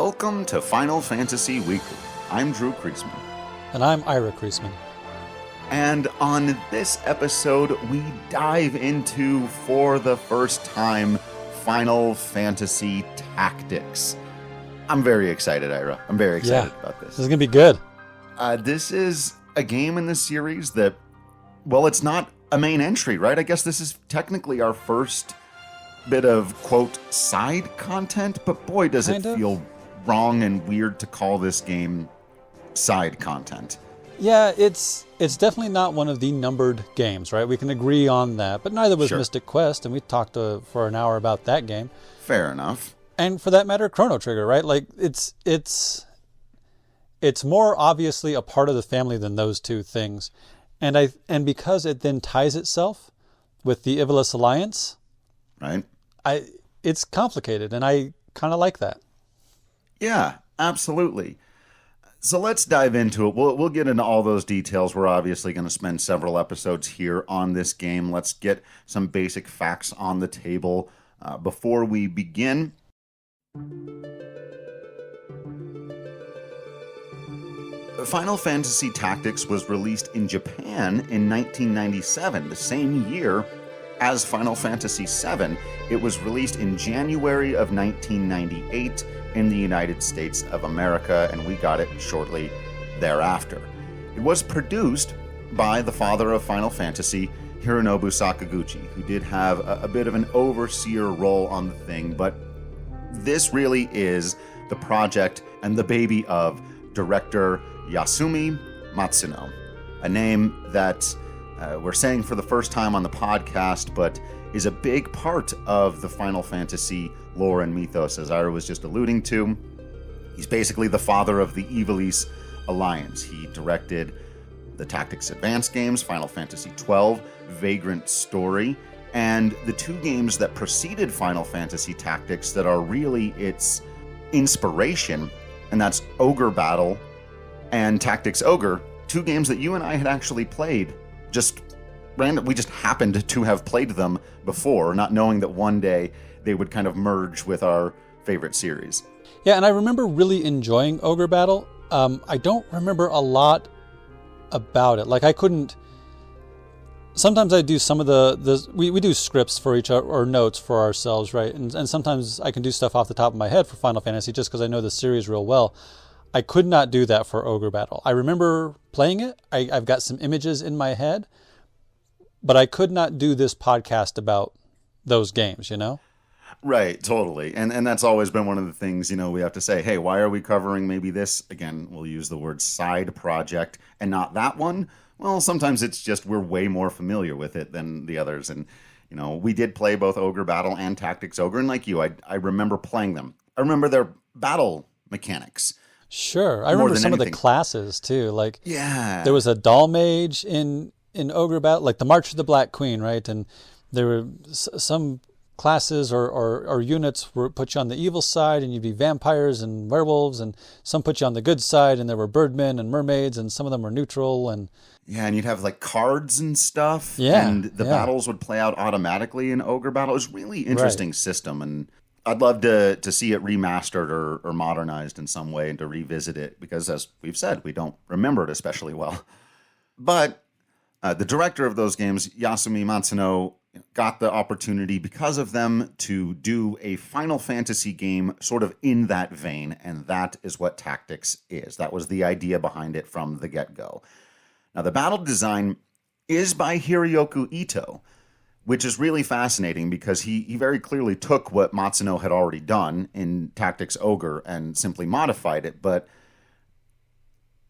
Welcome to Final Fantasy Weekly. I'm Drew Kreisman. And I'm Ira Kreisman. And on this episode, we dive into, for the first time, Final Fantasy Tactics. I'm very excited, Ira. I'm very excited about this. This is going to be good. This is a game in the series that, well, it's not a main entry, right? I guess this is technically our first bit of, quote, side content, but boy, does it feel wrong and weird to call this game side content. Yeah, it's definitely not one of the numbered games, right? We can agree on that, but neither was Mystic Quest, and we talked for an hour about that game. Fair enough. And for that matter, Chrono Trigger, right? Like it's more obviously a part of the family than those two things, and because it then ties itself with the Ivalice Alliance, right? It's complicated, and I kind of like that. Yeah, absolutely. So let's dive into it. We'll get into all those details. We're obviously going to spend several episodes here on this game. Let's get some basic facts on the table before we begin. Final Fantasy Tactics was released in Japan in 1997, the same year as Final Fantasy VII. It was released in January of 1998 in the United States of America, and we got it shortly thereafter. It was produced by the father of Final Fantasy, Hironobu Sakaguchi, who did have a bit of an overseer role on the thing, but this really is the project and the baby of director Yasumi Matsuno, a name that we're saying for the first time on the podcast, but is a big part of the Final Fantasy lore and mythos, as Ira was just alluding to. He's basically the father of the Ivalice Alliance. He directed the Tactics Advance games, Final Fantasy XII, Vagrant Story, and the two games that preceded Final Fantasy Tactics that are really its inspiration, and that's Ogre Battle and Tactics Ogre, two games that you and I had actually played just we just happened to have played them before, not knowing that one day they would kind of merge with our favorite series. Yeah, and I remember really enjoying Ogre Battle. I don't remember a lot about it. Like I couldn't... Sometimes I do some of we do scripts for each other, or notes for ourselves, right? And sometimes I can do stuff off the top of my head for Final Fantasy just because I know the series real well. I could not do that for Ogre Battle. I remember playing it. I've got some images in my head, but I could not do this podcast about those games, you know? Right, totally. And that's always been one of the things, we have to say, hey, why are we covering maybe this? Again, we'll use the word side project and not that one. Well, sometimes it's just we're way more familiar with it than the others. And, we did play both Ogre Battle and Tactics Ogre. And like you, I remember playing them. I remember their battle mechanics. Sure. I remember some of the classes, too. Like, there was a Doll Mage in Ogre Battle, like the March of the Black Queen, right? And there were some classes or units were put you on the evil side, and you'd be vampires and werewolves, and some put you on the good side, and there were birdmen and mermaids, and some of them were neutral. And and you'd have like cards and stuff. Yeah. And the battles would play out automatically in Ogre Battle. It was a really interesting system, and I'd love to see it remastered or modernized in some way and to revisit it, because as we've said, we don't remember it especially well. But the director of those games, Yasumi Matsuno, got the opportunity because of them to do a Final Fantasy game sort of in that vein, and that is what Tactics is. That was the idea behind it from the get-go. Now, the battle design is by Hiroyuki Ito, which is really fascinating because he very clearly took what Matsuno had already done in Tactics Ogre and simply modified it, but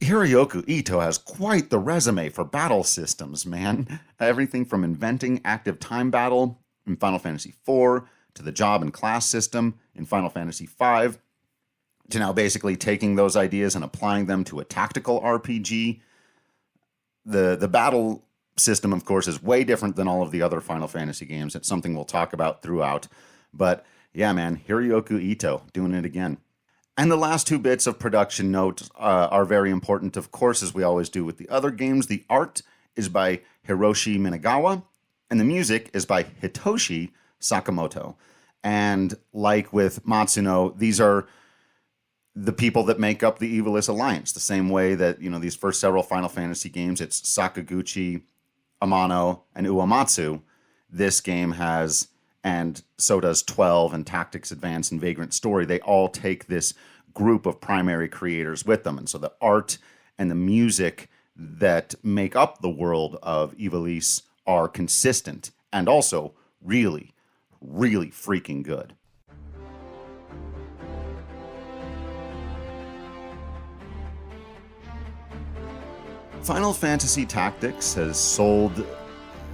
Hiroyuki Ito has quite the resume for battle systems, man. Everything from inventing active time battle in Final Fantasy IV to the job and class system in Final Fantasy V to now basically taking those ideas and applying them to a tactical RPG. The battle system, of course, is way different than all of the other Final Fantasy games. It's something we'll talk about throughout. But yeah, man, Hiroyuki Ito doing it again. And the last two bits of production note are very important, of course, as we always do with the other games. The art is by Hiroshi Minagawa, and the music is by Hitoshi Sakamoto. And like with Matsuno, these are the people that make up the Ivalice Alliance, the same way that, these first several Final Fantasy games, it's Sakaguchi, Amano, and Uematsu. This game has, and so does 12 and Tactics Advance and Vagrant Story. They all take this group of primary creators with them. And so the art and the music that make up the world of Ivalice are consistent and also really, really freaking good. Final Fantasy Tactics has sold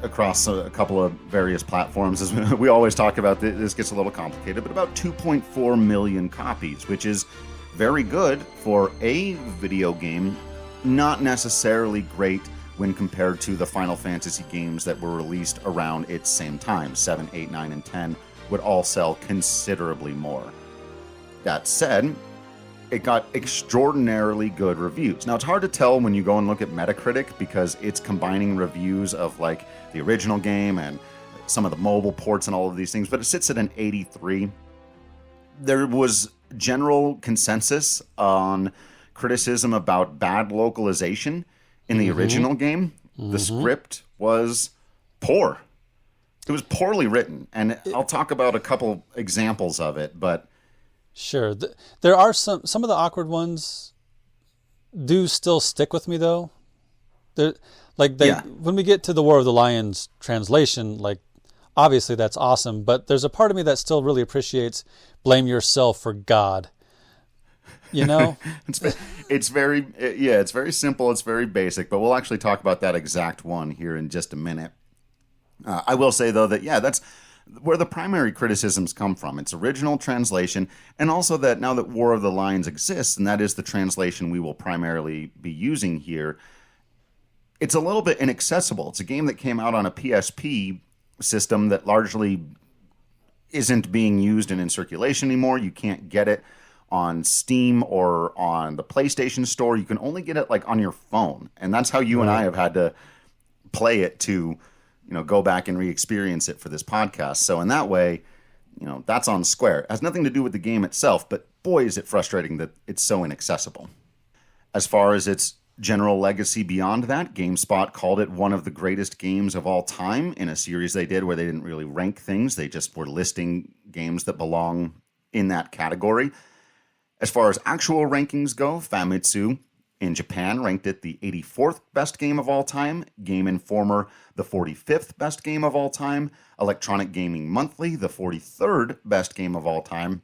across a couple of various platforms. As we always talk about, this gets a little complicated, but about 2.4 million copies, which is very good for a video game, not necessarily great when compared to the Final Fantasy games that were released around its same time. 7, 8, 9, and 10 would all sell considerably more. That said, it got extraordinarily good reviews. Now, it's hard to tell when you go and look at Metacritic because it's combining reviews of like the original game and some of the mobile ports and all of these things, but it sits at an 83. There was general consensus on criticism about bad localization in the original game. The script was poor. It was poorly written, and I'll talk about a couple examples of it, but sure. There are some of the awkward ones do still stick with me, though. When we get to the War of the Lions translation, like, obviously that's awesome, but there's a part of me that still really appreciates blame yourself for God. It's very simple. It's very basic, but we'll actually talk about that exact one here in just a minute. I will say, though, that, that's where the primary criticisms come from. It's original translation, and also that now that War of the Lions exists, and that is the translation we will primarily be using here, it's a little bit inaccessible. It's a game that came out on a PSP system that largely isn't being used and in circulation anymore. You can't get it on Steam or on the PlayStation Store. You can only get it like on your phone, and that's how you and I have had to play it to go back and re-experience it for this podcast. So in that way, that's on Square. It has nothing to do with the game itself, but boy, is it frustrating that it's so inaccessible. As far as its general legacy beyond that, GameSpot called it one of the greatest games of all time in a series they did where they didn't really rank things. They just were listing games that belong in that category. As far as actual rankings go, Famitsu in Japan ranked it the 84th best game of all time, Game Informer the 45th best game of all time, Electronic Gaming Monthly the 43rd best game of all time,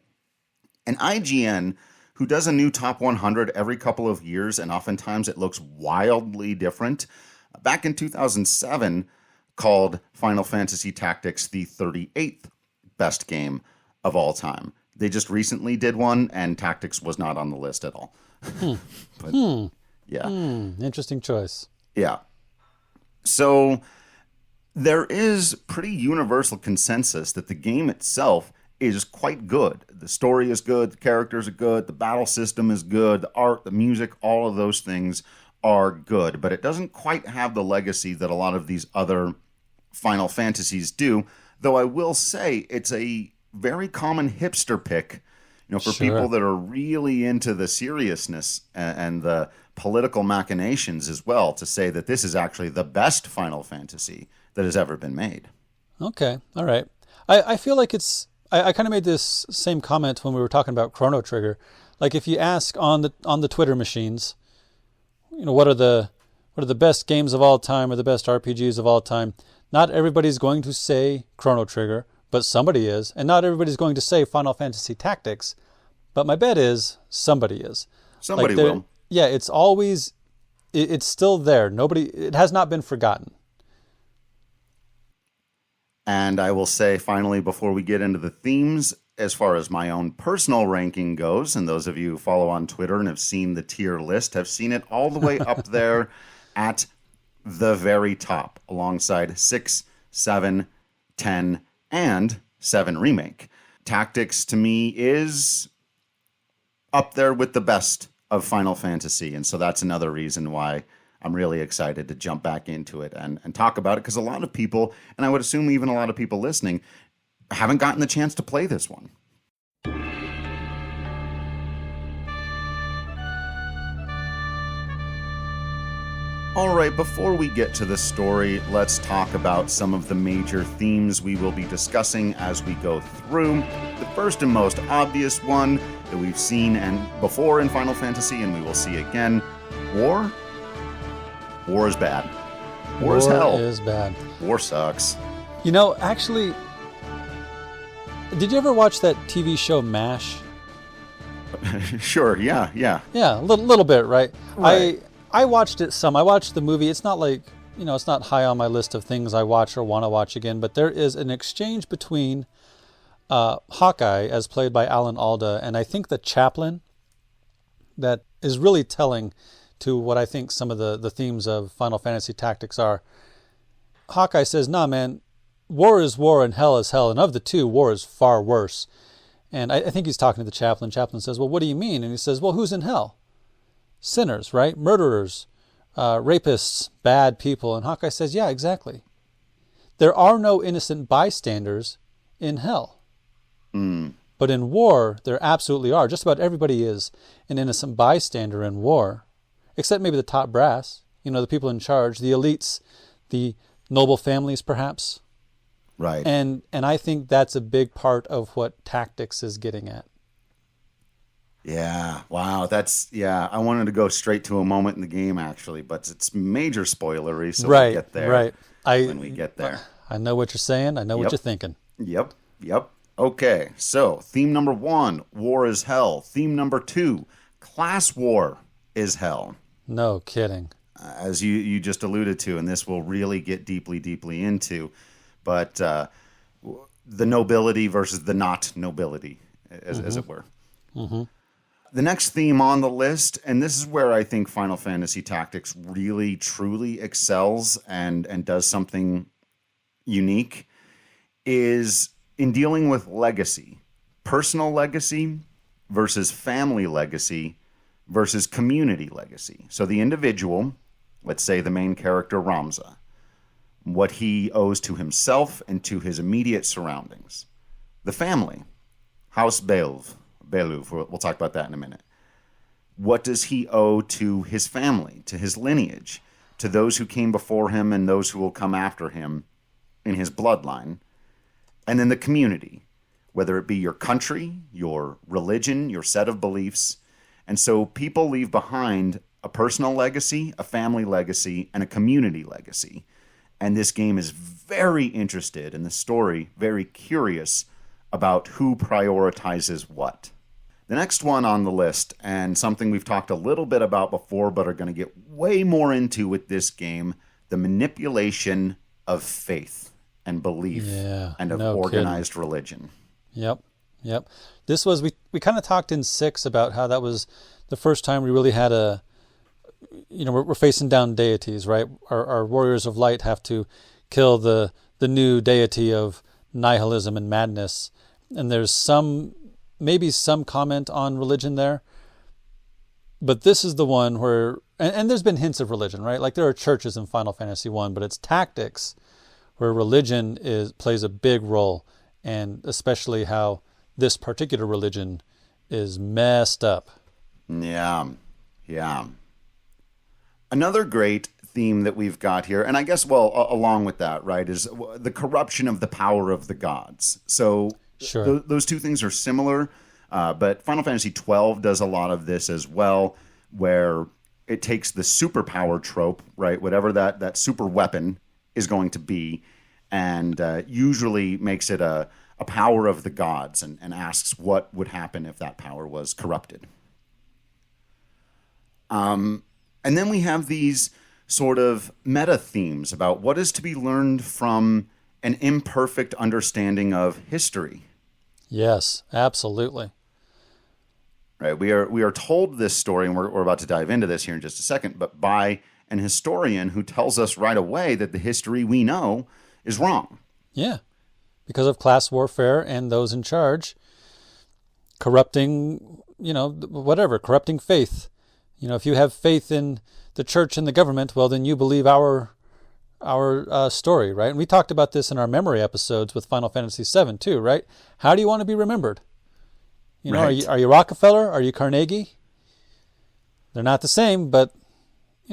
and IGN, who does a new top 100 every couple of years, and oftentimes it looks wildly different, back in 2007 called Final Fantasy Tactics the 38th best game of all time. They just recently did one, and Tactics was not on the list at all. But, yeah. Interesting choice. Yeah. So there is pretty universal consensus that the game itself is quite good. The story is good, the characters are good, the battle system is good, the art, the music, all of those things are good. But it doesn't quite have the legacy that a lot of these other Final Fantasies do, though I will say it's a very common hipster pick, for people that are really into the seriousness and the political machinations as well, to say that this is actually the best Final Fantasy that has ever been made. Okay, all right. I feel like it's... I kind of made this same comment when we were talking about Chrono Trigger. Like, if you ask on the Twitter machines, what are the best games of all time or the best RPGs of all time, not everybody's going to say Chrono Trigger, but somebody is, and not everybody's going to say Final Fantasy Tactics, but my bet is somebody is. Somebody will. Yeah, it's always, it's still there. It has not been forgotten. And I will say, finally, before we get into the themes, as far as my own personal ranking goes, and those of you who follow on Twitter and have seen the tier list have seen it all the way up there at the very top, alongside 6, 7, 10, and 7 Remake. Tactics, to me, is up there with the best of Final Fantasy, and so that's another reason why I'm really excited to jump back into it and talk about it, because a lot of people, and I would assume even a lot of people listening, haven't gotten the chance to play this one. All right, before we get to the story, let's talk about some of the major themes we will be discussing as we go through. The first and most obvious one that we've seen before in Final Fantasy, and we will see again, war. War is bad. War is hell. War is bad. War sucks. You know, actually, did you ever watch that TV show MASH? Sure, yeah. Yeah, a little bit, right? I watched it some. I watched the movie. It's not like, it's not high on my list of things I watch or want to watch again, but there is an exchange between Hawkeye, as played by Alan Alda, and I think the chaplain that is really telling to what I think some of the themes of Final Fantasy Tactics are. Hawkeye says, nah, man, war is war and hell is hell, and of the two, war is far worse. And I think he's talking to the chaplain. Chaplain says, well, what do you mean? And he says, well, who's in hell? Sinners, right? Murderers, rapists, bad people. And Hawkeye says, yeah, exactly. There are no innocent bystanders in hell. But in war, there absolutely are. Just about everybody is an innocent bystander in war, except maybe the top brass, the people in charge, the elites, the noble families, perhaps. Right. And I think that's a big part of what Tactics is getting at. Yeah, wow, I wanted to go straight to a moment in the game, actually, but it's major spoilery, so we'll get there when we get there. I know what you're saying. I know what you're thinking. Yep. Okay, so theme number 1, war is hell. Theme number 2, class war is hell. No kidding. As you just alluded to, and this will really get deeply into, but the nobility versus the not nobility, as it were. Mm-hmm. The next theme on the list, and this is where I think Final Fantasy Tactics really, truly excels and does something unique, is in dealing with legacy. Personal legacy versus family legacy versus community legacy. So the individual, let's say the main character Ramza, what he owes to himself and to his immediate surroundings. The family, House Beluv, we'll talk about that in a minute. What does he owe to his family, to his lineage, to those who came before him and those who will come after him in his bloodline? And then the community, whether it be your country, your religion, your set of beliefs. And so people leave behind a personal legacy, a family legacy, and a community legacy. And this game is very interested in the story, very curious about who prioritizes what. The next one on the list, and something we've talked a little bit about before, but are going to get way more into with this game, the manipulation of faith and belief and of organized religion. Yep. This was, we kind of talked in 6 about how that was the first time we really had we're facing down deities, right? Our warriors of light have to kill the new deity of nihilism and madness. And there's maybe some comment on religion there. But this is the one where, and there's been hints of religion, right? Like there are churches in Final Fantasy 1, but it's Tactics where religion plays a big role, and especially how this particular religion is messed up. Yeah. Another great theme that we've got here, and I guess, along with that, right, is the corruption of the power of the gods. So sure. Those two things are similar, but Final Fantasy XII does a lot of this as well, where it takes the superpower trope, right, whatever that super weapon is going to be, and usually makes it a power of the gods and asks what would happen if that power was corrupted. And then we have these sort of meta themes about what is to be learned from an imperfect understanding of history. Yes, absolutely. Right. We are told this story, and we're about to dive into this here in just a second, but by an historian who tells us right away that the history we know is wrong. Yeah, because of class warfare and those in charge corrupting, corrupting faith. If you have faith in the church and the government, well, then you believe our story, right? And we talked about this in our memory episodes with Final Fantasy VII too, right? How do you want to be remembered? Right. Are you Rockefeller? Are you Carnegie? They're not the same, but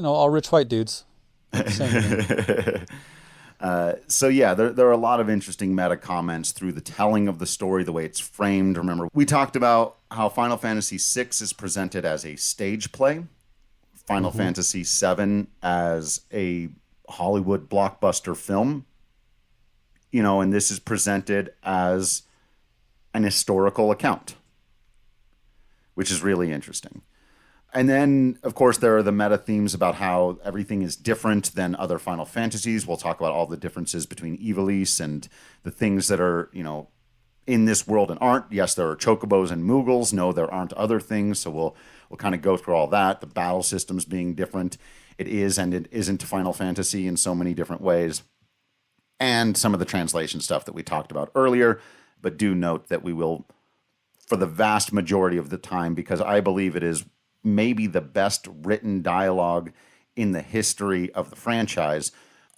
all rich white dudes. Same to me. So yeah, there are a lot of interesting meta comments through the telling of the story, the way it's framed. Remember, we talked about how Final Fantasy VI is presented as a stage play, Final Fantasy VII as a Hollywood blockbuster film, and this is presented as an historical account, which is really interesting. And then, of course, there are the meta themes about how everything is different than other Final Fantasies. We'll talk about all the differences between Ivalice and the things that are, in this world and aren't. Yes, there are chocobos and Moogles. No, there aren't other things. So we'll kind of go through all that. The battle systems being different. It is and it isn't Final Fantasy in so many different ways. And some of the translation stuff that we talked about earlier. But do note that we will, for the vast majority of the time, because I believe it is maybe the best written dialogue in the history of the franchise,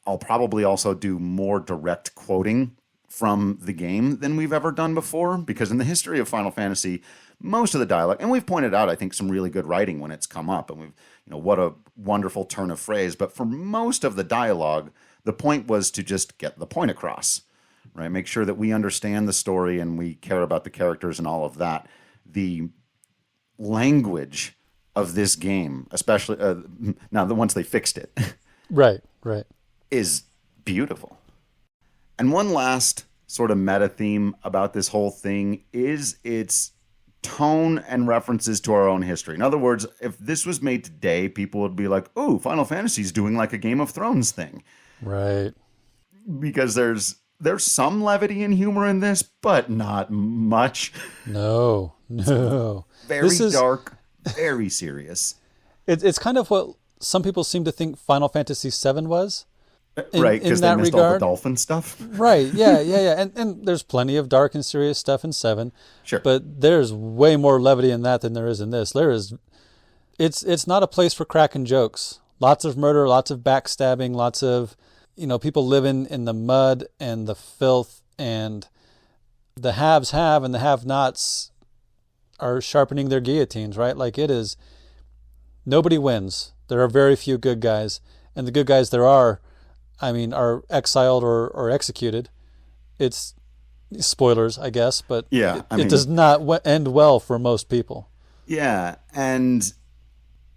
I'll probably also do more direct quoting from the game than we've ever done before, because in the history of Final Fantasy, most of the dialogue, and we've pointed out, I think, some really good writing when it's come up, and we've, what a wonderful turn of phrase, but for most of the dialogue, the point was to just get the point across, right? Make sure that we understand the story and we care about the characters and all of that. The language of this game, especially now that once they fixed it, right, is beautiful. And one last sort of meta theme about this whole thing is its tone and references to our own history. In other words, if this was made today, people would be like, "Ooh, Final Fantasy's doing like a Game of Thrones thing," right? Because there's some levity and humor in this, but not much. No. Very dark. Very serious. It's kind of what some people seem to think Final Fantasy VII was. Right, because they missed all the dolphin stuff. Right, yeah. And there's plenty of dark and serious stuff in 7. Sure. But there's way more levity in that than there is in this. It's not a place for cracking jokes. Lots of murder, lots of backstabbing, lots of, people living in the mud and the filth, and the haves have and the have-nots are sharpening their guillotines, right? Like it is, nobody wins. There are very few good guys, and the good guys there are exiled or executed. It's spoilers, I guess, but yeah, it does not end well for most people. Yeah, and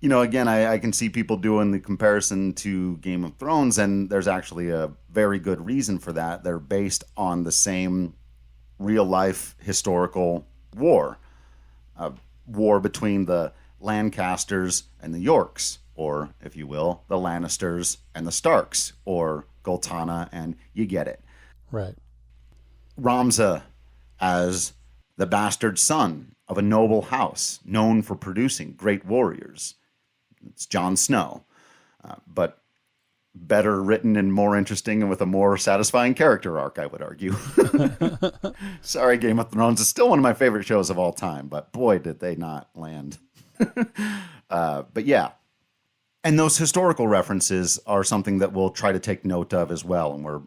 again, I can see people doing the comparison to Game of Thrones, and there's actually a very good reason for that. They're based on the same real-life historical war. A war between the Lancasters and the Yorks, or, if you will, the Lannisters and the Starks, or Goltana, and you get it. Right. Ramza as the bastard son of a noble house known for producing great warriors. It's Jon Snow, but better written and more interesting and with a more satisfying character arc, I would argue. Sorry, Game of Thrones is still one of my favorite shows of all time, but boy, did they not land. But yeah. And those historical references are something that we'll try to take note of as well, and we're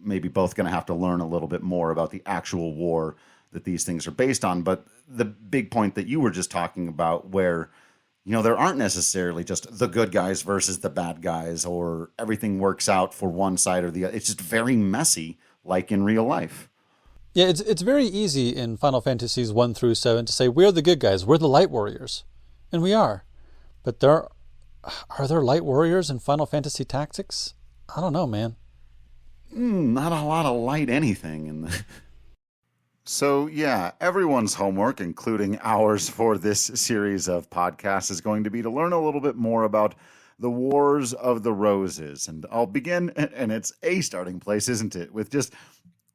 maybe both going to have to learn a little bit more about the actual war that these things are based on. But the big point that you were just talking about, where there aren't necessarily just the good guys versus the bad guys, or everything works out for one side or the other. It's just very messy, like in real life. Yeah, it's very easy in Final Fantasies 1 through 7 to say, we're the good guys, we're the light warriors. And we are. But are there light warriors in Final Fantasy Tactics? I don't know, man. Not a lot of light anything in the... So, yeah, everyone's homework, including ours for this series of podcasts, is going to be to learn a little bit more about the Wars of the Roses. And I'll begin, and it's a starting place, isn't it, with just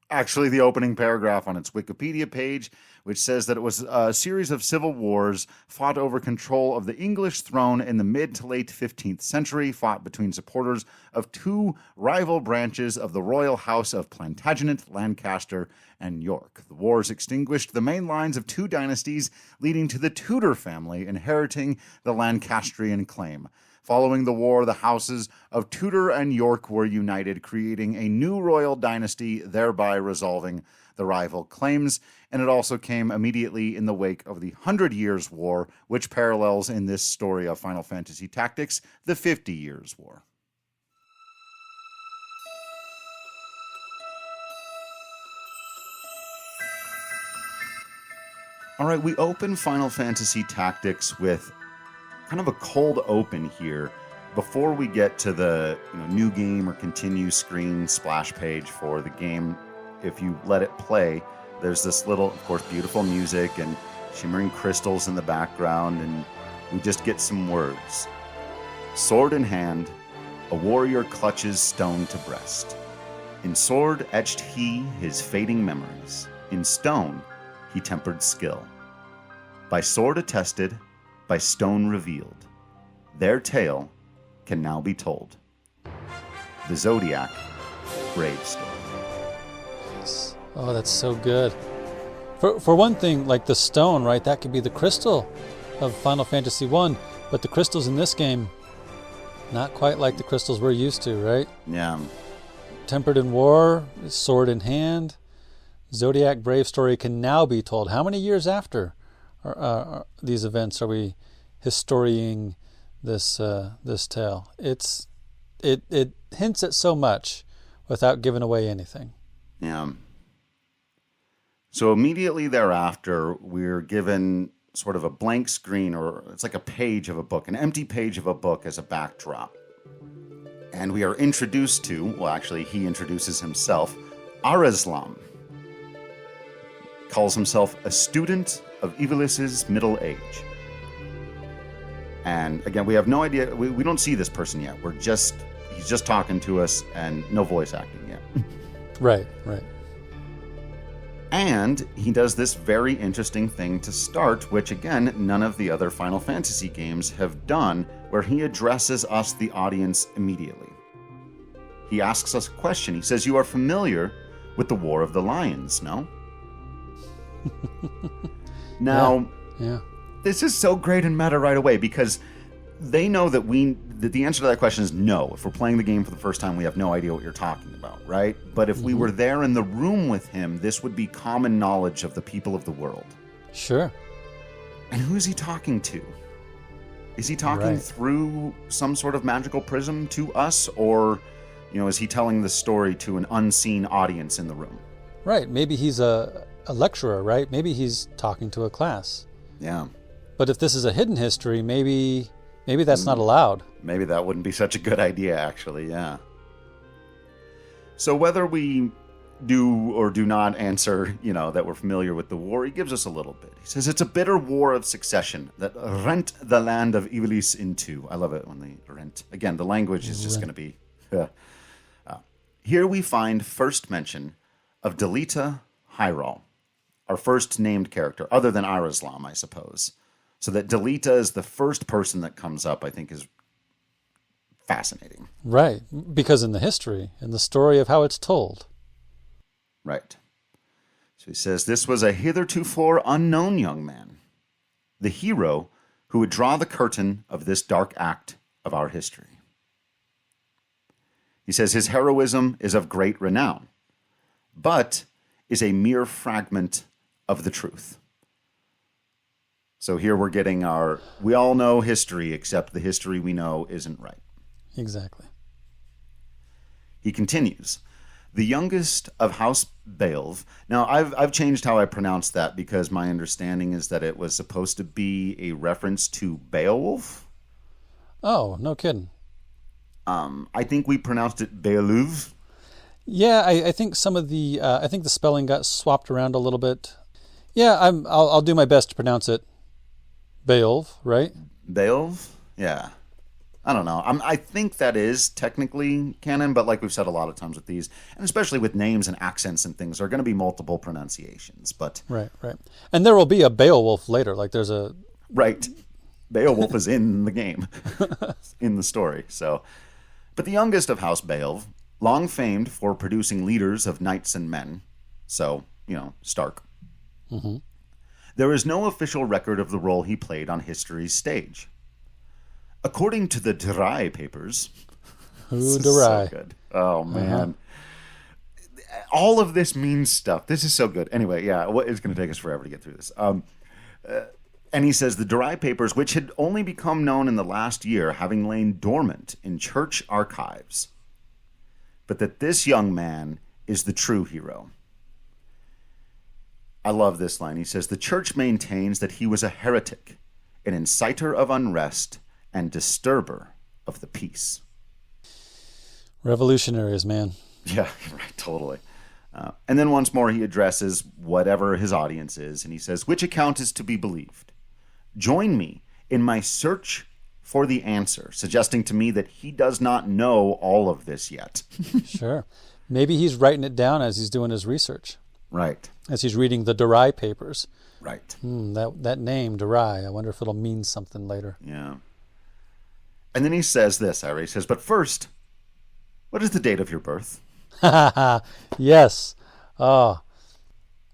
actually the opening paragraph on its Wikipedia page, which says that it was a series of civil wars fought over control of the English throne in the mid to late 15th century, fought between supporters of two rival branches of the royal house of Plantagenet, Lancaster, and York. The wars extinguished the main lines of two dynasties, leading to the Tudor family inheriting the Lancastrian claim. Following the war, the houses of Tudor and York were united, creating a new royal dynasty, thereby resolving the rival claims. And it also came immediately in the wake of the 100 Years' War, which parallels in this story of Final Fantasy Tactics, the 50 Years' War. All right, we open Final Fantasy Tactics with kind of a cold open here before we get to the new game or continue screen splash page for the game. If you let it play, there's this little, of course, beautiful music and shimmering crystals in the background, and we just get some words. Sword in hand, a warrior clutches stone to breast. In sword etched he his fading memories. In stone he tempered skill. By sword attested, by stone revealed. Their tale can now be told. The Zodiac Brave Story. Oh, that's so good. For one thing, like the stone, right? That could be the crystal of Final Fantasy 1, but the crystals in this game, not quite like the crystals we're used to, right? Yeah. Tempered in war, sword in hand. Zodiac Brave Story can now be told. How many years after these events are we historiing this tale? It hints at so much without giving away anything. Yeah. So immediately thereafter, we're given sort of a blank screen, or it's like a page of a book, an empty page of a book as a backdrop. And we are introduced to, well, actually, he introduces himself, Arislam. Calls himself a student of Ivalice's middle age. And again, we have no idea, we don't see this person yet. He's just talking to us and no voice acting yet. Right. And he does this very interesting thing to start, which again, none of the other Final Fantasy games have done, where he addresses us, the audience, immediately. He asks us a question. He says, "You are familiar with the War of the Lions, no?" Now, yeah. This is so great and meta right away, because they know that the answer to that question is no. If we're playing the game for the first time, we have no idea what you're talking about, right? But if we were there in the room with him, this would be common knowledge of the people of the world. Sure. And who is he talking to? Is he talking through some sort of magical prism to us, or, is he telling the story to an unseen audience in the room? Right. Maybe he's a lecturer, right? Maybe he's talking to a class. Yeah. But if this is a hidden history, maybe that's not allowed. Maybe that wouldn't be such a good idea, actually, yeah. So whether we do or do not answer, that we're familiar with the war, he gives us a little bit. He says, "It's a bitter war of succession that rent the land of Ivalice in two." I love it when they rent. Again, the language is just going to be... Here we find first mention of Delita Hyrule, our first named character, other than Arislam, I suppose. So that Delita is the first person that comes up, I think, is fascinating. Right, because in the history, in the story of how it's told. Right. So he says, "This was a hithertofore unknown young man, the hero who would draw the curtain of this dark act of our history." He says his heroism is of great renown, but is a mere fragment of the truth. So here we're getting we all know history, except the history we know isn't right. Exactly. He continues, "The youngest of House Baelv." Now, I've changed how I pronounce that, because my understanding is that it was supposed to be a reference to Beowulf. Oh, no kidding. I think we pronounced it Beowulf. Yeah, I think some of the spelling got swapped around a little bit. Yeah, I'll do my best to pronounce it. Beowulf, right? Beowulf? Yeah. I don't know. I think that is technically canon, but like we've said a lot of times with these, and especially with names and accents and things, there are going to be multiple pronunciations. But Right. And there will be a Beowulf later. Like there's a... Right. Beowulf is in the game, in the story. So, but the youngest of House Baelv, long famed for producing leaders of knights and men. So, Stark. Mm-hmm. There is no official record of the role he played on history's stage. According to the Dry papers... Who Dry? So good. Oh, man. All of this means stuff. This is so good. Anyway, yeah, it's going to take us forever to get through this. And he says the Dry papers, which had only become known in the last year, having lain dormant in church archives, but that this young man is the true hero. I love this line. He says, "The church maintains that he was a heretic, an inciter of unrest, and disturber of the peace." Revolutionaries, man. Yeah, right, totally. And then once more he addresses whatever his audience is, and he says, "Which account is to be believed? Join me in my search for the answer," suggesting to me that he does not know all of this yet. Sure. Maybe he's writing it down as he's doing his research. Right. As he's reading the Durai papers. Right. That name, Durai, I wonder if it'll mean something later. Yeah. And then he says this, Ira. He says, "But first, what is the date of your birth?" Yes. Oh.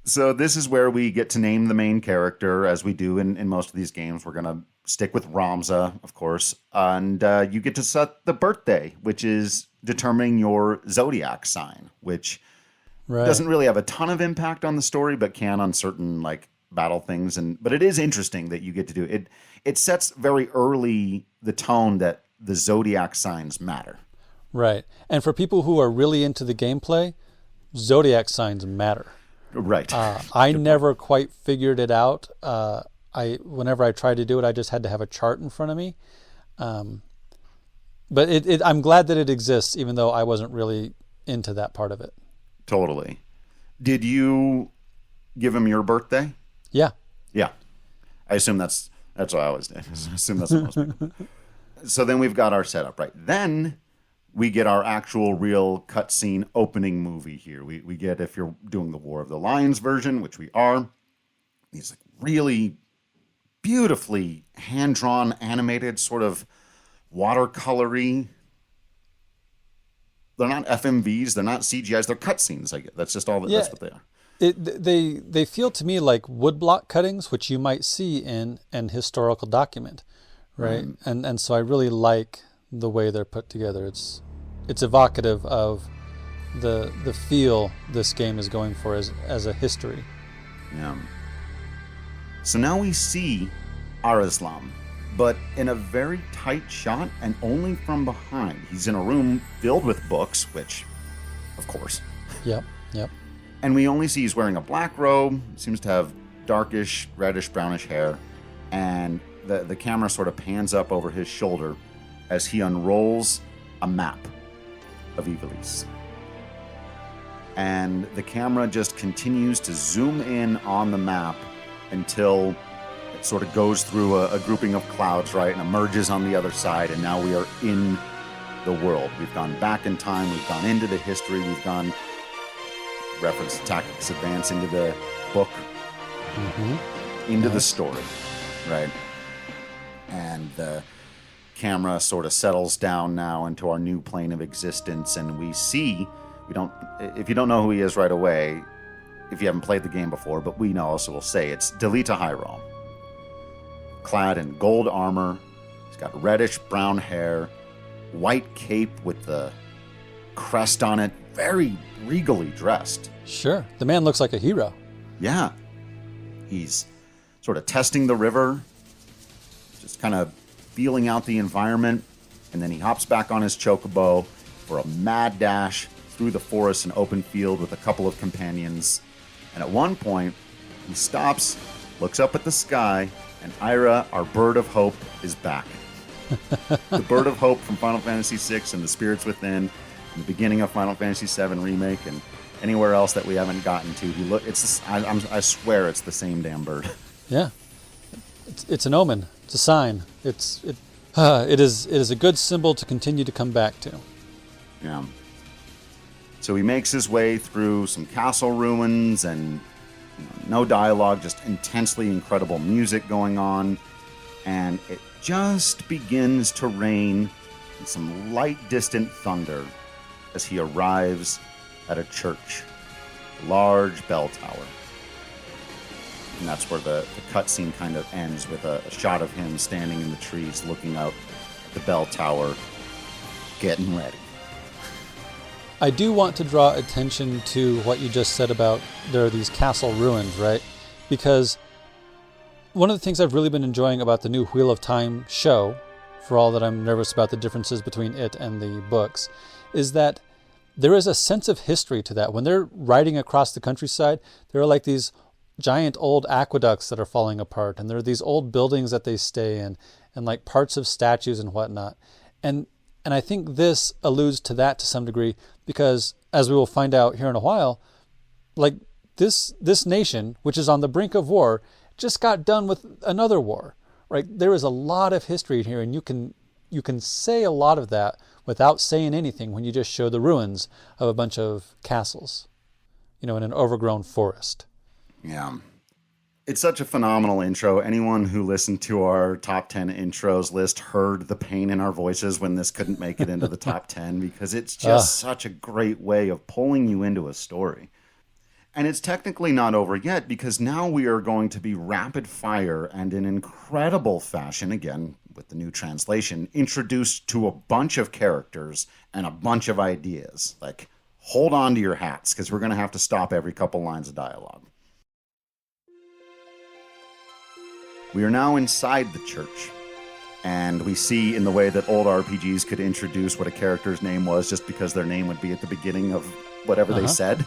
So this is where we get to name the main character, as we do in most of these games. We're going to stick with Ramza, of course. And you get to set the birthday, which is determining your zodiac sign, which doesn't really have a ton of impact on the story, but can on certain like battle things. But it is interesting that you get to do it. It sets very early the tone that the zodiac signs matter. Right. And for people who are really into the gameplay, zodiac signs matter. Right. I never quite figured it out. Whenever I tried to do it, I just had to have a chart in front of me. But I'm glad that it exists, even though I wasn't really into that part of it. Totally. Did you give him your birthday? Yeah. Yeah. I assume that's what I always did. I assume that's what most people. So then we've got our setup, right? Then we get our actual real cutscene opening movie here. We get, if you're doing the War of the Lions version, which we are, these like really beautifully hand-drawn, animated, sort of watercolory. They're not FMVs, they're not CGIs, they're cutscenes. I get that's just all. That's what they are. They feel to me like woodblock cuttings, which you might see in an historical document, right? And so I really like the way they're put together. It's evocative of the feel this game is going for as a history. Yeah. So now we see Arislam, but in a very tight shot and only from behind. He's in a room filled with books, which, of course. Yep. And we only see he's wearing a black robe, seems to have darkish, reddish, brownish hair, and the camera sort of pans up over his shoulder as he unrolls a map of Ivalice. And the camera just continues to zoom in on the map until it sort of goes through a grouping of clouds, right, and emerges on the other side, and now we are in the world. We've gone back in time, we've gone into the history, we've gone, reference to Tactics Advance, into the book, into the story, right? And the camera sort of settles down now into our new plane of existence, and we see, if you don't know who he is right away, if you haven't played the game before, but we know, so we'll say it's Delita Hyrom. Clad in gold armor, he's got reddish brown hair, white cape with the crest on it, very regally dressed. Sure. The man looks like a hero. Yeah. He's sort of testing the river, just kind of feeling out the environment, and then he hops back on his chocobo for a mad dash through the forest and open field with a couple of companions. And at one point, he stops, looks up at the sky, and Ira, our bird of hope, is back. The bird of hope from Final Fantasy VI and the Spirits Within, and the beginning of Final Fantasy VII Remake, and anywhere else that we haven't gotten to. I swear it's the same damn bird. Yeah. It's an omen. It's a sign. It is a good symbol to continue to come back to. Yeah. So he makes his way through some castle ruins and no dialogue, just intensely incredible music going on. And it just begins to rain and some light distant thunder as he arrives at a church, a large bell tower. And that's where the cutscene kind of ends, with a shot of him standing in the trees looking out at the bell tower, getting ready. I do want to draw attention to what you just said about there are these castle ruins, right? Because one of the things I've really been enjoying about the new Wheel of Time show, for all that I'm nervous about the differences between it and the books, is that there is a sense of history to that. When they're riding across the countryside, there are like these giant old aqueducts that are falling apart, and there are these old buildings that they stay in, and like parts of statues and whatnot. And I think this alludes to that to some degree, because as we will find out here in a while, like this nation, which is on the brink of war, just got done with another war, right? There is a lot of history here, and you can say a lot of that without saying anything when you just show the ruins of a bunch of castles, in an overgrown forest. Yeah. It's such a phenomenal intro. Anyone who listened to our top 10 intros list heard the pain in our voices when this couldn't make it into the top 10, because it's just such a great way of pulling you into a story. And it's technically not over yet, because now we are going to be rapid fire and in incredible fashion, again, with the new translation, introduced to a bunch of characters and a bunch of ideas. Like, hold on to your hats, because we're going to have to stop every couple lines of dialogue. We are now inside the church, and we see in the way that old RPGs could introduce what a character's name was just because their name would be at the beginning of whatever they said.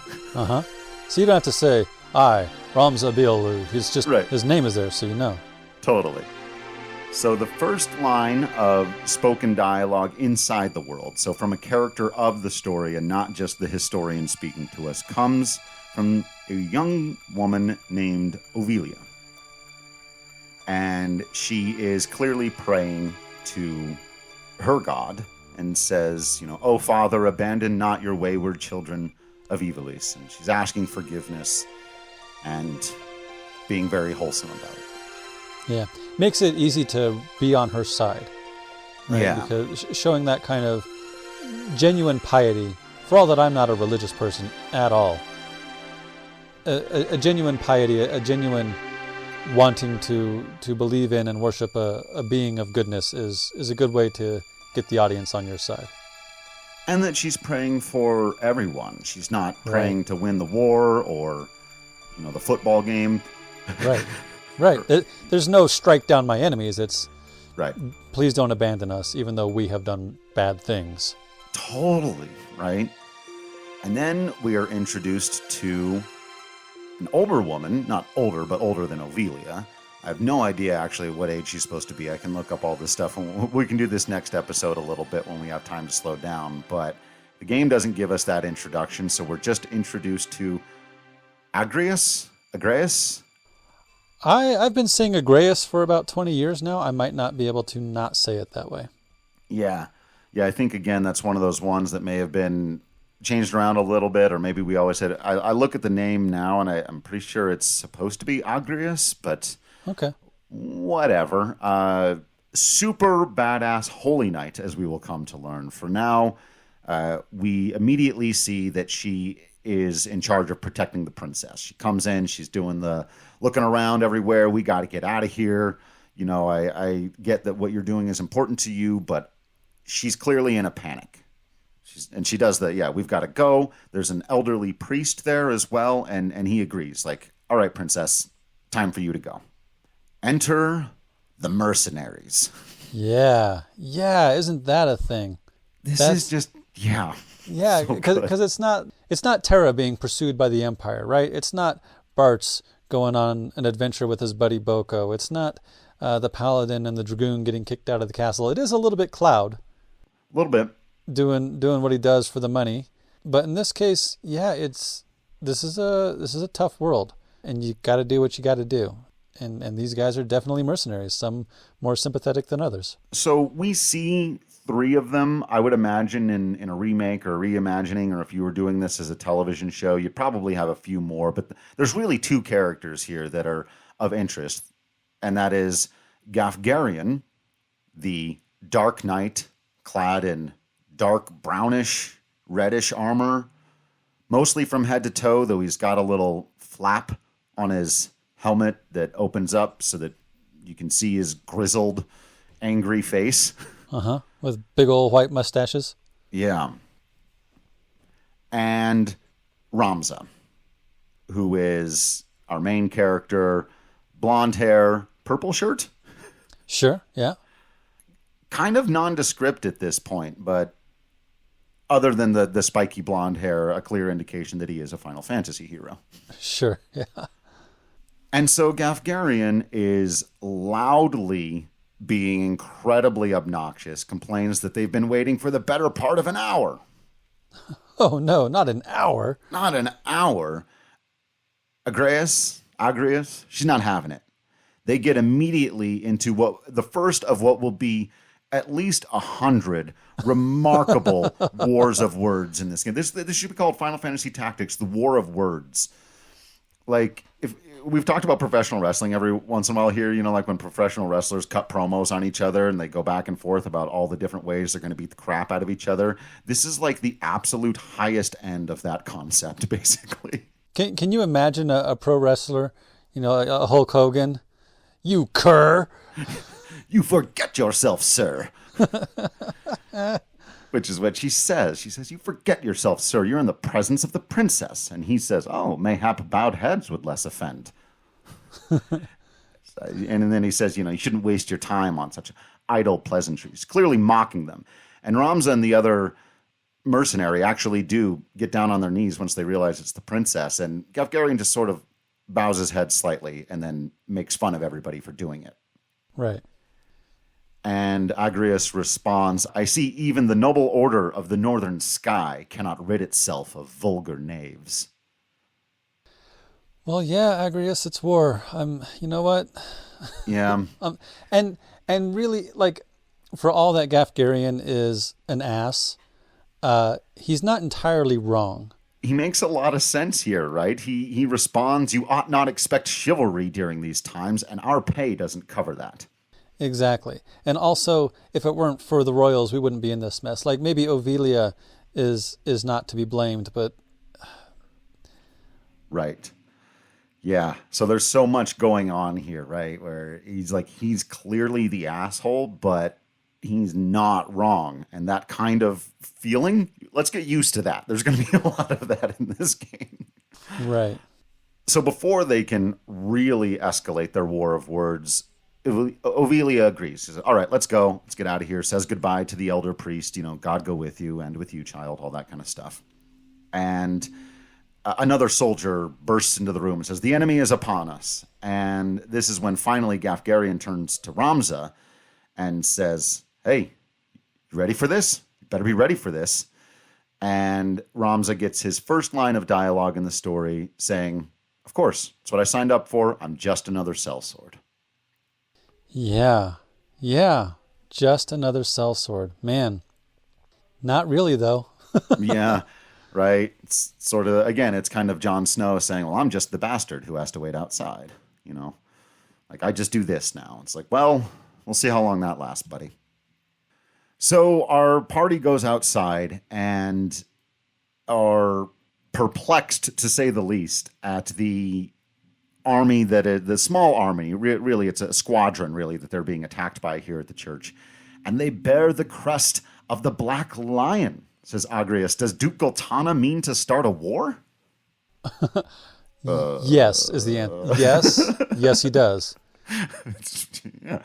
So you don't have to say, I, Ramza Bialu. He's just, right. His name is there, so you know. Totally. So the first line of spoken dialogue inside the world, so from a character of the story and not just the historian speaking to us, comes from a young woman named Ovilia. And she is clearly praying to her God and says, "Oh, Father, abandon not your wayward children of Ivalice." And she's asking forgiveness and being very wholesome about it. Yeah. Makes it easy to be on her side. Right? Yeah. Because showing that kind of genuine piety, for all that I'm not a religious person at all, a genuine piety, a genuine wanting to believe in and worship a being of goodness is a good way to get the audience on your side. And that she's praying for everyone. She's not praying to win the war or, the football game. Right. There's no strike down my enemies. It's, right. Please don't abandon us, even though we have done bad things. Totally, right? And then we are introduced to an older woman, not older, but older than Ovilia. I have no idea actually what age she's supposed to be. I can look up all this stuff, and we can do this next episode a little bit when we have time to slow down. But the game doesn't give us that introduction, so we're just introduced to Agrias? I've been saying Agrias for about 20 years now. I might not be able to not say it that way. Yeah, I think, again, that's one of those ones that may have been changed around a little bit, or maybe we always said, I look at the name now, and I'm pretty sure it's supposed to be Agrias, but okay, whatever. Super badass holy knight, as we will come to learn. For now, we immediately see that she is in charge of protecting the princess. She comes in, she's doing the looking around everywhere. We got to get out of here. I get that what you're doing is important to you, but she's clearly in a panic. She does we've got to go. There's an elderly priest there as well, and he agrees. Like, all right, princess, time for you to go. Enter the mercenaries. Yeah, isn't that a thing? Is just, yeah. Yeah, because it's not Terra being pursued by the Empire, right? It's not Bart's going on an adventure with his buddy Boko. It's not the Paladin and the Dragoon getting kicked out of the castle. It is a little bit Cloud. A little bit. Doing what he does for the money. But in this case, this is a tough world, and you got to do what you got to do. And these guys are definitely mercenaries, some more sympathetic than others. So we see 3 of them, I would imagine, in a remake or reimagining, or if you were doing this as a television show, you'd probably have a few more. But there's really 2 characters here that are of interest, and that is Gafgarian, the Dark Knight, clad in dark brownish, reddish armor, mostly from head to toe, though he's got a little flap on his helmet that opens up so that you can see his grizzled, angry face. With big old white mustaches. Yeah. And Ramza, who is our main character, blonde hair, purple shirt. Sure, yeah. Kind of nondescript at this point, but other than the spiky blonde hair, a clear indication that he is a Final Fantasy hero. Sure, yeah. And so Gafgarian is loudly being incredibly obnoxious, complains that they've been waiting for the better part of an hour. Oh no, not an hour. Not an hour. Agrias, she's not having it. They get immediately into the first of what will be at least 100 remarkable wars of words in this game. This should be called Final Fantasy Tactics, the War of Words. Like, if we've talked about professional wrestling every once in a while here, like when professional wrestlers cut promos on each other and they go back and forth about all the different ways they're going to beat the crap out of each other. This is like the absolute highest end of that concept, basically. Can you imagine a pro wrestler, a Hulk Hogan? You cur! You forget yourself, sir. Which is what she says. She says, you forget yourself, sir. You're in the presence of the princess. And he says, oh, mayhap bowed heads would less offend. And then he says, you shouldn't waste your time on such idle pleasantries, clearly mocking them. And Ramza and the other mercenary actually do get down on their knees once they realize it's the princess. And Gafgarian just sort of bows his head slightly and then makes fun of everybody for doing it. Right. And Agrias responds, I see even the noble order of the northern sky cannot rid itself of vulgar knaves. Well, yeah, Agrias, it's war. You know what? Yeah. And really, like, for all that Gafgarian is an ass, he's not entirely wrong. He makes a lot of sense here, right? He responds, you ought not expect chivalry during these times, and our pay doesn't cover that. Exactly. And also, if it weren't for the royals, we wouldn't be in this mess. Like, maybe Ovelia is not to be blamed, but... Right. Yeah. So there's so much going on here, right? Where he's clearly the asshole, but he's not wrong. And that kind of feeling, let's get used to that. There's going to be a lot of that in this game. Right. So before they can really escalate their war of words, Ovelia agrees. She says, all right, let's go. Let's get out of here. Says goodbye to the elder priest. God go with you and with you, child, all that kind of stuff. And another soldier bursts into the room and says, the enemy is upon us. And this is when finally Gafgarian turns to Ramza and says, hey, you ready for this? You better be ready for this. And Ramza gets his first line of dialogue in the story saying, of course, it's what I signed up for. I'm just another sellsword. Yeah, just another sellsword. Man, not really, though. Yeah, right. It's sort of, again, it's kind of Jon Snow saying, well, I'm just the bastard who has to wait outside, Like, I just do this now. It's like, well, we'll see how long that lasts, buddy. So our party goes outside and are perplexed, to say the least, at the army the small army, really it's a squadron really that they're being attacked by here at the church, and they bear the crest of the Black Lion, says Agrias. Does Duke Goltana mean to start a war? Yes is the answer. Yes he does. Yeah.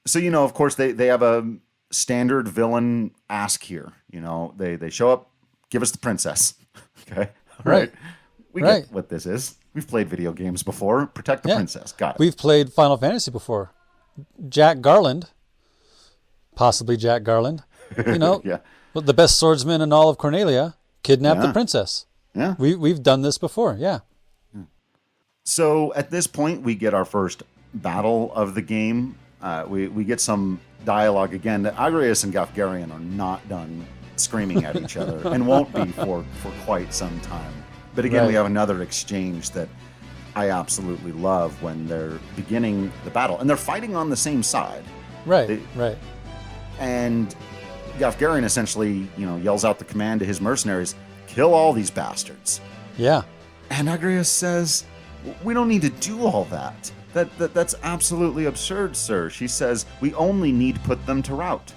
So of course they have a standard villain ask here. They show up, give us the princess. Okay, right. We get what this is. We've played video games before. Protect the princess. Got it. We've played Final Fantasy before. Jack Garland, possibly Jack Garland, Yeah. The best swordsman in all of Cornelia, kidnapped the princess. Yeah. We've done this before. Yeah. So at this point, we get our first battle of the game. We get some dialogue again. Agrias and Gafgarian are not done screaming at each other and won't be for quite some time. But again, we have another exchange that I absolutely love when they're beginning the battle. And they're fighting on the same side. Right. And Gafgarian essentially, yells out the command to his mercenaries, kill all these bastards. Yeah. And Agrias says, we don't need to do all that. That's absolutely absurd, sir. She says, we only need put them to rout.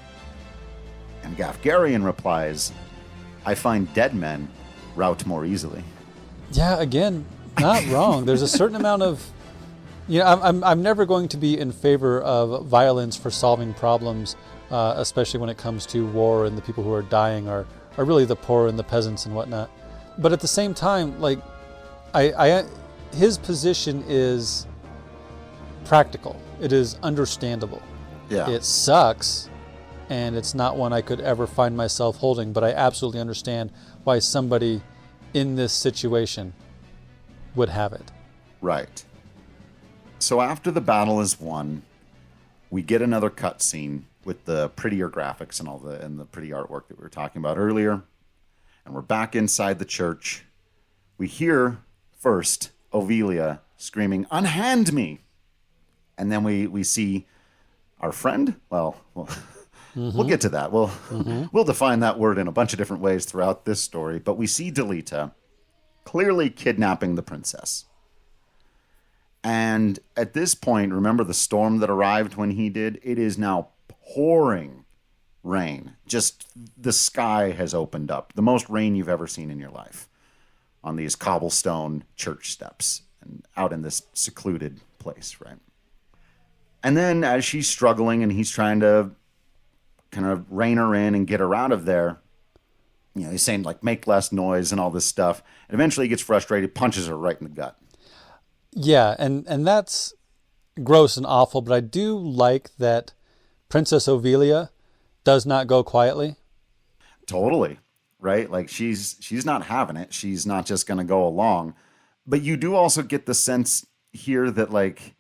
And Gafgarian replies, I find dead men rout more easily. Yeah, again, not wrong. There's a certain amount of, I'm never going to be in favor of violence for solving problems, especially when it comes to war, and the people who are dying are really the poor and the peasants and whatnot. But at the same time, like, I his position is practical. It is understandable. Yeah. It sucks, and it's not one I could ever find myself holding, but I absolutely understand why somebody in this situation would have it. Right. So after the battle is won, we get another cutscene with the prettier graphics and the pretty artwork that we were talking about earlier. And we're back inside the church. We hear first Ovelia screaming, "Unhand me!" And then we see our friend. Well, we'll get to that. We'll define that word in a bunch of different ways throughout this story. But we see Delita clearly kidnapping the princess. And at this point, remember the storm that arrived when he did? It is now pouring rain. Just the sky has opened up. The most rain you've ever seen in your life on these cobblestone church steps and out in this secluded place, right? And then as she's struggling and he's trying to kind of rein her in and get her out of there, you know, he's saying, like, make less noise and all this stuff. And eventually he gets frustrated, punches her right in the gut. Yeah, and that's gross and awful, but I do like that Princess Ovelia does not go quietly. Totally, right? Like, she's not having it. She's not just going to go along. But you do also get the sense here that, like,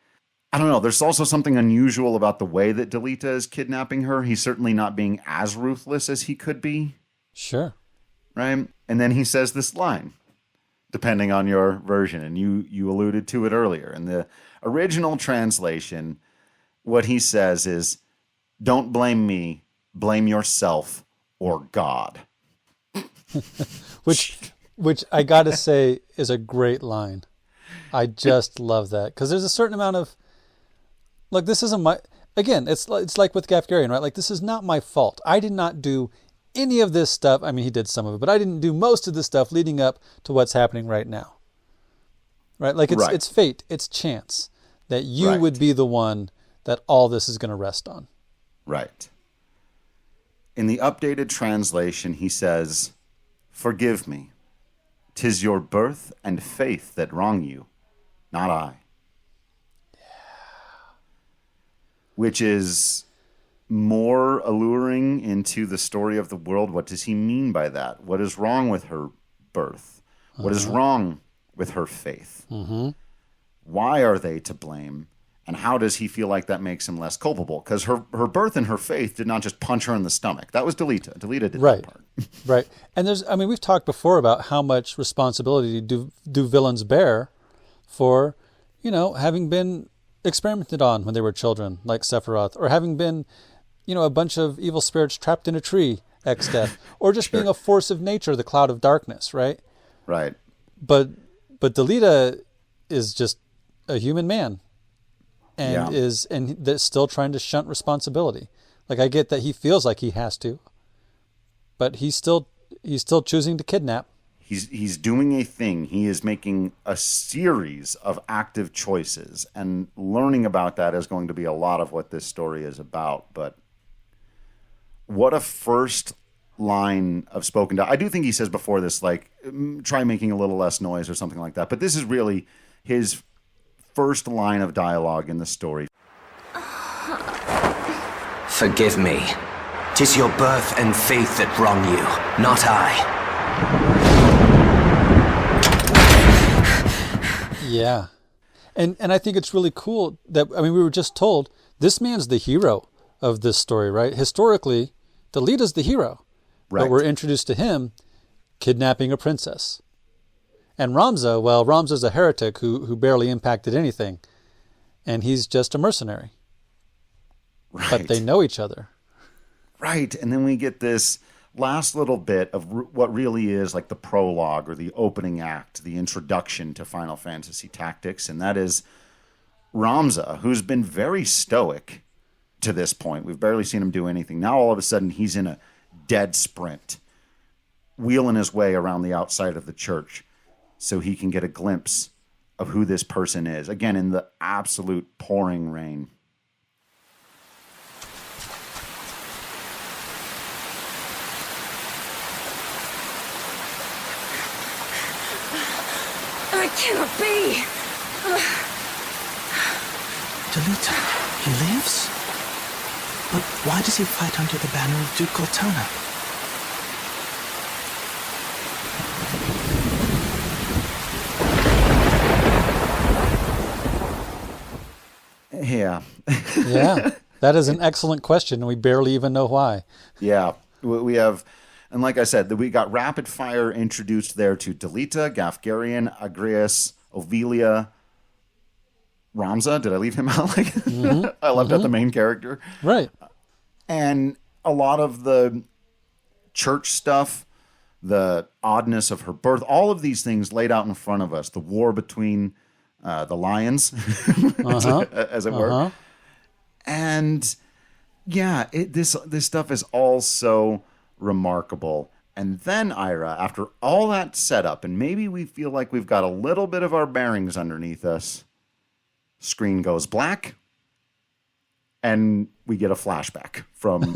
I don't know, there's also something unusual about the way that Delita is kidnapping her. He's certainly not being as ruthless as he could be. Sure. Right? And then he says this line, depending on your version, and you alluded to it earlier. In the original translation, what he says is, "Don't blame me, blame yourself or God." Which I gotta say is a great line. I just love that, because there's a certain amount of, like, this isn't my, again, it's like with Gafgarian, right? Like, this is not my fault. I did not do any of this stuff. I mean, he did some of it, but I didn't do most of the stuff leading up to what's happening right now. Right? Like, it's fate, it's chance that you would be the one that all this is going to rest on. Right. In the updated translation, he says, "Forgive me. 'Tis your birth and faith that wrong you, not I." Yeah. Which is more alluring into the story of the world. What does he mean by that? What is wrong with her birth? What is wrong with her faith? Why are they to blame? And how does he feel like that makes him less culpable? Because her birth and her faith did not just punch her in the stomach. That was Delita. Delita did that part. Right. And we've talked before about how much responsibility do villains bear for, having been experimented on when they were children, like Sephiroth, or having been, a bunch of evil spirits trapped in a tree, ex-death, or just being a force of nature, the cloud of darkness, right? Right. But Delita is just a human man, and that's still trying to shunt responsibility. Like, I get that he feels like he has to, but he's still choosing to kidnap. He's doing a thing. He is making a series of active choices, and learning about that is going to be a lot of what this story is about. But what a first line of spoken dialogue. I do think he says before this, like, try making a little less noise or something like that. But this is really his first line of dialogue in the story. "Forgive me. 'Tis your birth and faith that wrong you, not I." Yeah. And I think it's really cool that, we were just told this man's the hero of this story, right? Historically, Delita's the hero. Right. But we're introduced to him kidnapping a princess. And Ramza's a heretic who barely impacted anything. And he's just a mercenary. Right. But they know each other. Right. And then we get this last little bit of what really is like the prologue or the opening act, the introduction to Final Fantasy Tactics. And that is Ramza, who's been very stoic to this point. We've barely seen him do anything. Now all of a sudden he's in a dead sprint, wheeling his way around the outside of the church so he can get a glimpse of who this person is. Again, in the absolute pouring rain. That cannot be! Delita, he lives? But why does he fight under the banner of Duke Cortana? Yeah. Yeah, that is an excellent question. We barely even know why. Yeah. We have, and like I said, we got rapid fire introduced there to Delita, Gafgarian, Agrias, Ovelia, Ramza. Did I leave him out? I left out the main character. Right. And a lot of the church stuff, the oddness of her birth, all of these things laid out in front of us. The war between the lions, as it were. And yeah, this stuff is all so remarkable. And then, Ira, after all that setup, and maybe we feel like we've got a little bit of our bearings underneath us, screen goes black, and we get a flashback from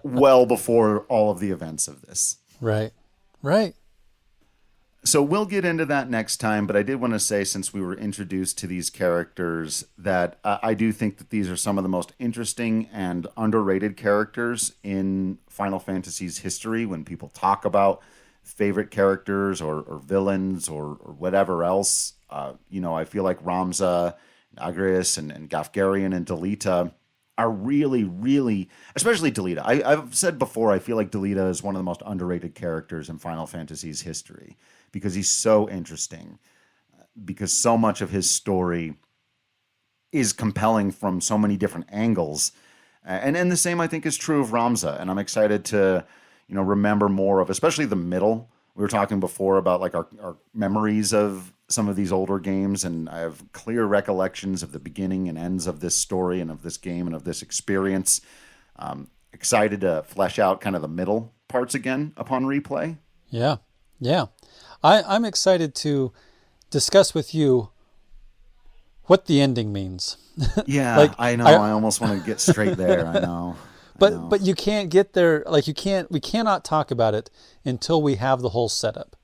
well before all of the events of this. Right. Right. So we'll get into that next time, but I did want to say, since we were introduced to these characters, that I do think that these are some of the most interesting and underrated characters in Final Fantasy's history. When people talk about favorite characters or villains or whatever else, I feel like Ramza, Agrias, and Gafgarian and Delita are really, really, especially Delita. I've said before, I feel like Delita is one of the most underrated characters in Final Fantasy's history because he's so interesting, because so much of his story is compelling from so many different angles. And the same, I think, is true of Ramza. And I'm excited to, remember more of, especially the middle. We were talking before about like our memories of some of these older games, and I have clear recollections of the beginning and ends of this story and of this game and of this experience. Excited to flesh out kind of the middle parts again upon replay. Yeah. Yeah. I'm excited to discuss with you what the ending means. Yeah, I know. I almost want to get straight there. I know. But you can't get there. We cannot talk about it until we have the whole setup,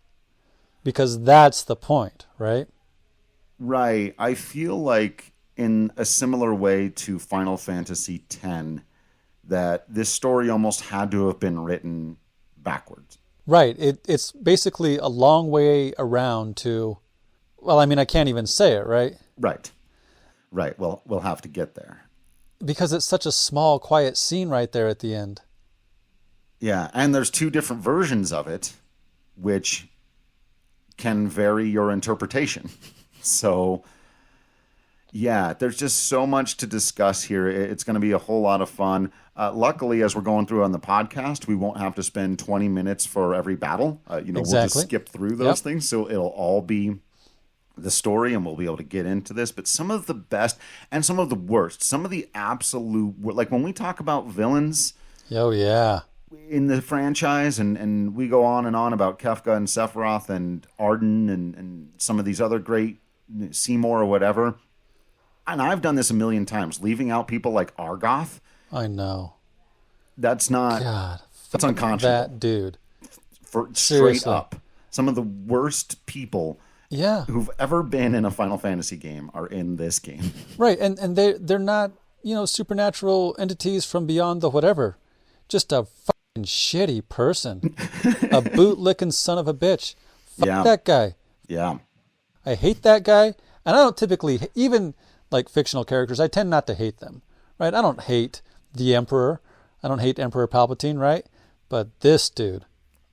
because that's the point, right? Right. I feel like in a similar way to Final Fantasy X, that this story almost had to have been written backwards. Right. It's basically a long way around to, well, I mean, I can't even say it, right? Right. Well, we'll have to get there. Because it's such a small, quiet scene right there at the end. Yeah, and there's two different versions of it, which can vary your interpretation. So, yeah, there's just so much to discuss here. It's going to be a whole lot of fun. Luckily, as we're going through on the podcast, we won't have to spend 20 minutes for every battle. Exactly. We'll just skip through those things, so it'll all be the story, and we'll be able to get into this. But some of the best and some of the worst, some of the absolute, like when we talk about villains in the franchise, and we go on and on about Kefka and Sephiroth and Arden and some of these other great, Seymour or whatever, and I've done this a million times, leaving out people like Argoth. I know. That's not, God, that's unconscionable. That dude. Straight up. Some of the worst people who've ever been in a Final Fantasy game are in this game. Right, and they're not, supernatural entities from beyond the whatever. Just a fucking shitty person. A boot-licking son of a bitch. Fuck that guy. Yeah. I hate that guy, and I don't typically, even like fictional characters, I tend not to hate them, right? I don't hate the Emperor. I don't hate Emperor Palpatine, right? But this dude,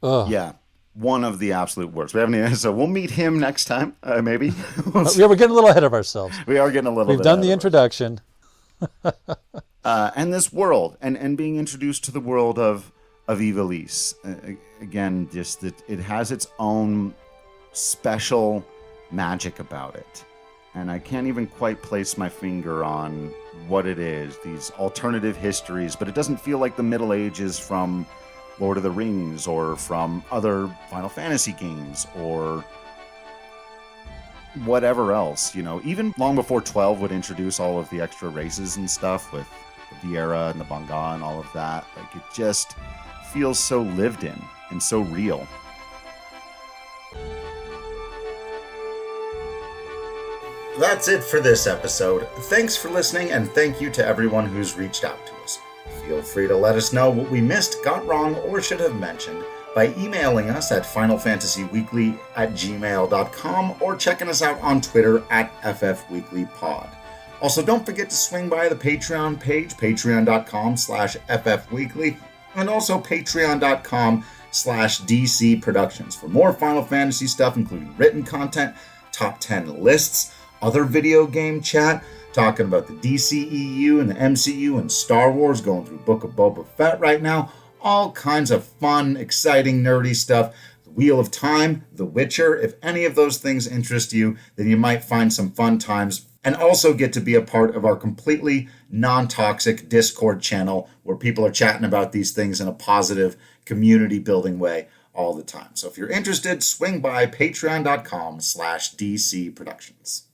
ugh. Yeah. One of the absolute worst. We haven't, so we'll meet him next time, maybe. We're getting a little ahead of ourselves. We are getting a little. We've done the introduction. And this world, and being introduced to the world of Ivalice. Again, just that it has its own special magic about it, and I can't even quite place my finger on what it is. These alternative histories, but it doesn't feel like the Middle Ages from Lord of the Rings or from other Final Fantasy games or whatever else, even long before 12 would introduce all of the extra races and stuff with the Viera and the Banga and all of that. Like, it just feels so lived in and so real. That's it for this episode. Thanks for listening, and thank you to everyone who's reached out to us. Feel free to let us know what we missed, got wrong, or should have mentioned by emailing us at finalfantasyweekly@gmail.com or checking us out on Twitter at FFWeeklyPod. Also, don't forget to swing by the Patreon page, patreon.com/FFWeekly, and also patreon.com/DC Productions for more Final Fantasy stuff, including written content, top 10 lists, other video game chat, talking about the DCEU and the MCU and Star Wars, going through Book of Boba Fett right now, all kinds of fun, exciting, nerdy stuff. The Wheel of Time, The Witcher. If any of those things interest you, then you might find some fun times and also get to be a part of our completely non-toxic Discord channel where people are chatting about these things in a positive, community-building way all the time. So if you're interested, swing by patreon.com/DC Productions.